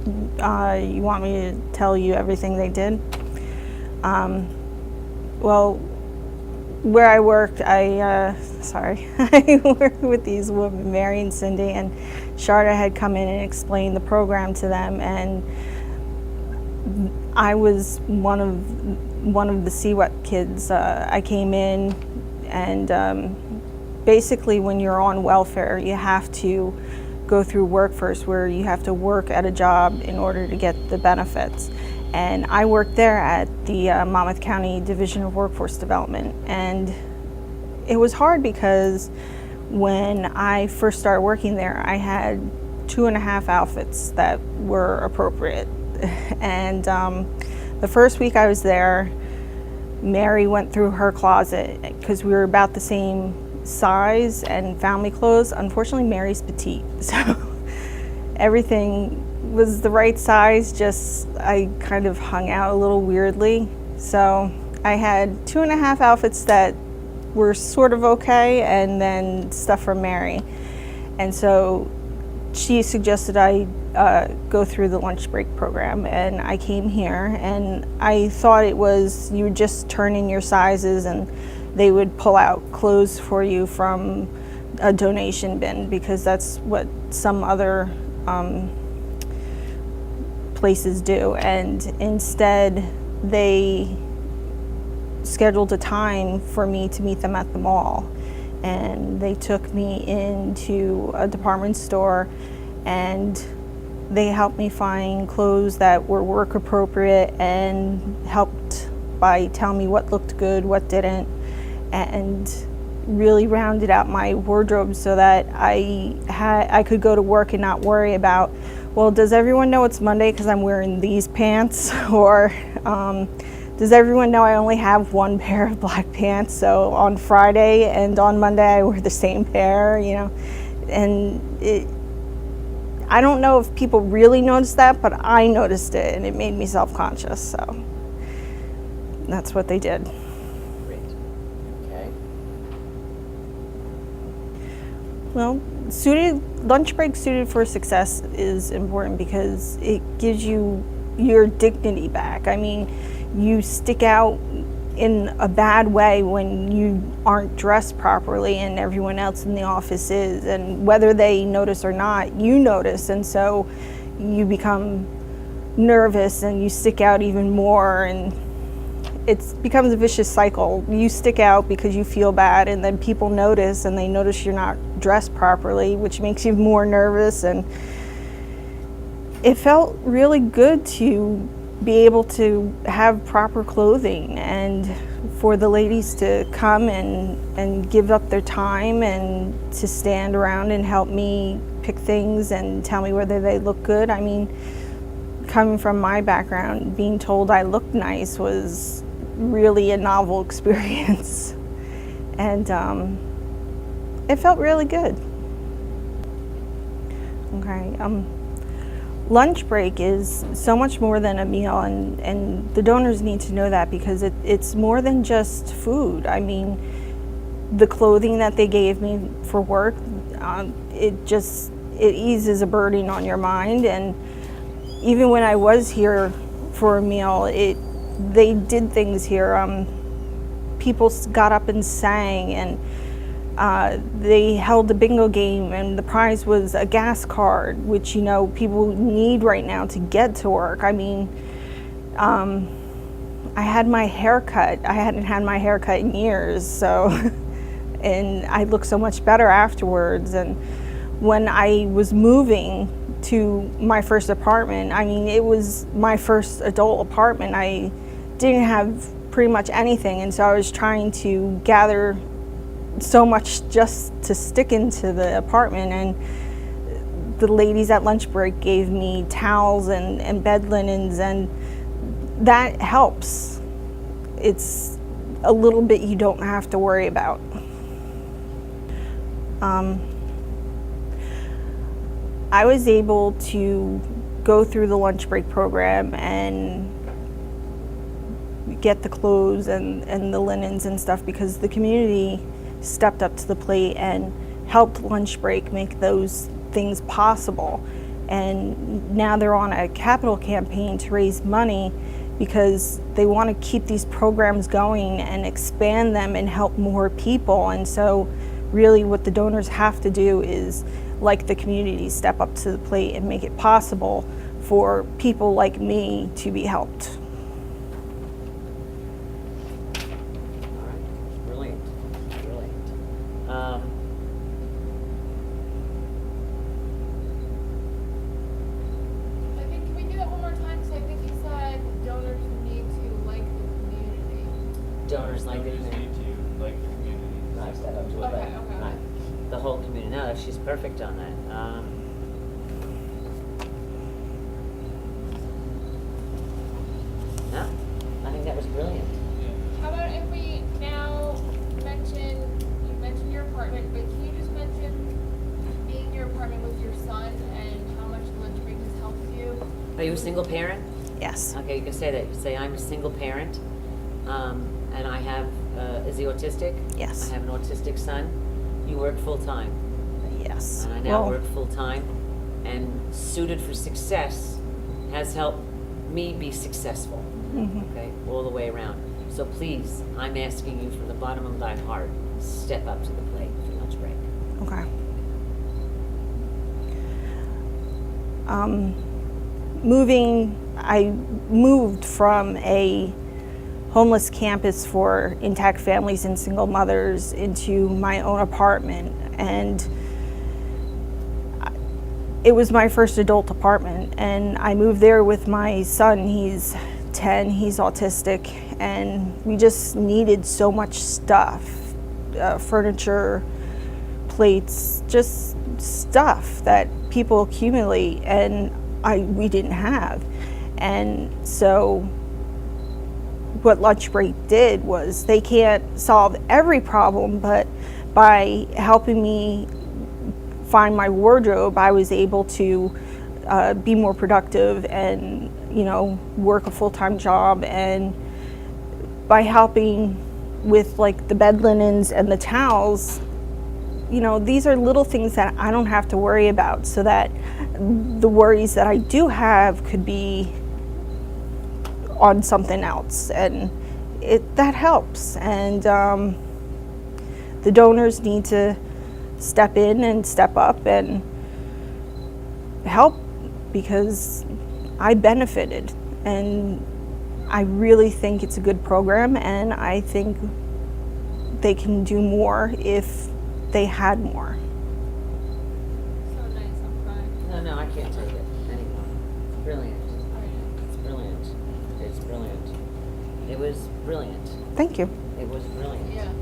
You want me to tell you everything they did? Well, where I worked, I worked with these women, Mary and Cindy, and Sharda had come in and explained the program to them, and I was one of the SHEA kids. I came in, and basically when you're on welfare, you have to go through work first, where you have to work at a job in order to get the benefits. And I worked there at the Monmouth County Division of Workforce Development, and it was hard because when I first started working there, I had 2.5 outfits that were appropriate. And the first week I was there, Mary went through her closet because we were about the same size and found me clothes. Unfortunately, Mary's petite, so everything was the right size, just I kind of hung out a little weirdly. So I had 2.5 outfits that were sort of okay, and then stuff from Mary. And so she suggested I go through the lunch break program, and I came here, and I thought it was you would just turn in your sizes and they would pull out clothes for you from a donation bin, because that's what some other places do. And instead they scheduled a time for me to meet them at the mall, and they took me into a department store and they helped me find clothes that were work appropriate, and helped by telling me what looked good, what didn't, and really rounded out my wardrobe so that I could go to work and not worry about, well, does everyone know it's Monday because I'm wearing these pants? Or does everyone know I only have one pair of black pants, so on Friday and on Monday I wear the same pair, you know? And I don't know if people really noticed that, but I noticed it, and it made me self-conscious, so that's what they did. Great. Okay. Well, lunch break suited for success is important because it gives you your dignity back. I mean, you stick out in a bad way when you aren't dressed properly and everyone else in the office is, and whether they notice or not, you notice, and so you become nervous and you stick out even more, and it becomes a vicious cycle. You stick out because you feel bad, and then people notice, and they notice you're not dressed properly, which makes you more nervous. And it felt really good to be able to have proper clothing, and for the ladies to come and give up their time and to stand around and help me pick things and tell me whether they look good. I mean, coming from my background, being told I looked nice was really a novel experience. And it felt really good. Okay. Lunch break is so much more than a meal, and the donors need to know that, because it's more than just food. I mean, the clothing that they gave me for work, it eases a burden on your mind. And even when I was here for a meal, they did things here. People got up and sang, and they held a bingo game, and the prize was a gas card, which, you know, people need right now to get to work. I mean, I had my hair cut. I hadn't had my hair cut in years, so, and I looked so much better afterwards. And when I was moving to my first apartment, I mean, it was my first adult apartment. I didn't have pretty much anything, and so I was trying to gather so much just to stick into the apartment. And the ladies at lunch break gave me towels and bed linens, and that helps. It's a little bit you don't have to worry about. I was able to go through the lunch break program and get the clothes and the linens and stuff because the community stepped up to the plate and helped lunch break make those things possible. And now they're on a capital campaign to raise money because they want to keep these programs going and expand them and help more people. And so really what the donors have to do is, like the community, step up to the plate and make it possible for people like me to be helped. All right. Brilliant. Brilliant. I think, can we do that one more time? Because I think you said donors need to like the community. Donors like the Donors community. need to like the community. Right, step up to the Okay, plate. okay. Right. The whole community. No, she's perfect on that. No, I think that was brilliant. Yeah. How about if we now you mentioned your apartment, but can you just mention being in your apartment with your son and how much the lunch break has helped you? Are you a single parent? Yes. Okay, you can say that. You can say, I'm a single parent, and I have, is he autistic? Yes. I have an autistic son. You work full-time, Yes. and I now Well, work full-time, and Suited for Success has helped me be successful, okay, all the way around. So please, I'm asking you from the bottom of my heart, step up to the plate for lunch break. Okay. I moved from a homeless campus for intact families and single mothers into my own apartment, and it was my first adult apartment, and I moved there with my son. He's 10, he's autistic, and we just needed so much stuff, furniture, plates, just stuff that people accumulate, and we didn't have. And so what Lunch Break did was, they can't solve every problem, but by helping me find my wardrobe, I was able to be more productive and, work a full-time job. And by helping with like the bed linens and the towels, these are little things that I don't have to worry about, so that the worries that I do have could be on something else, and that helps. And the donors need to step in and step up and help, because I benefited, and I really think it's a good program, and I think they can do more if they had more. So nice, I'm crying. No, I can't take it anymore. It's brilliant. It's brilliant. It's brilliant. It was brilliant. Thank you. It was brilliant. Yeah.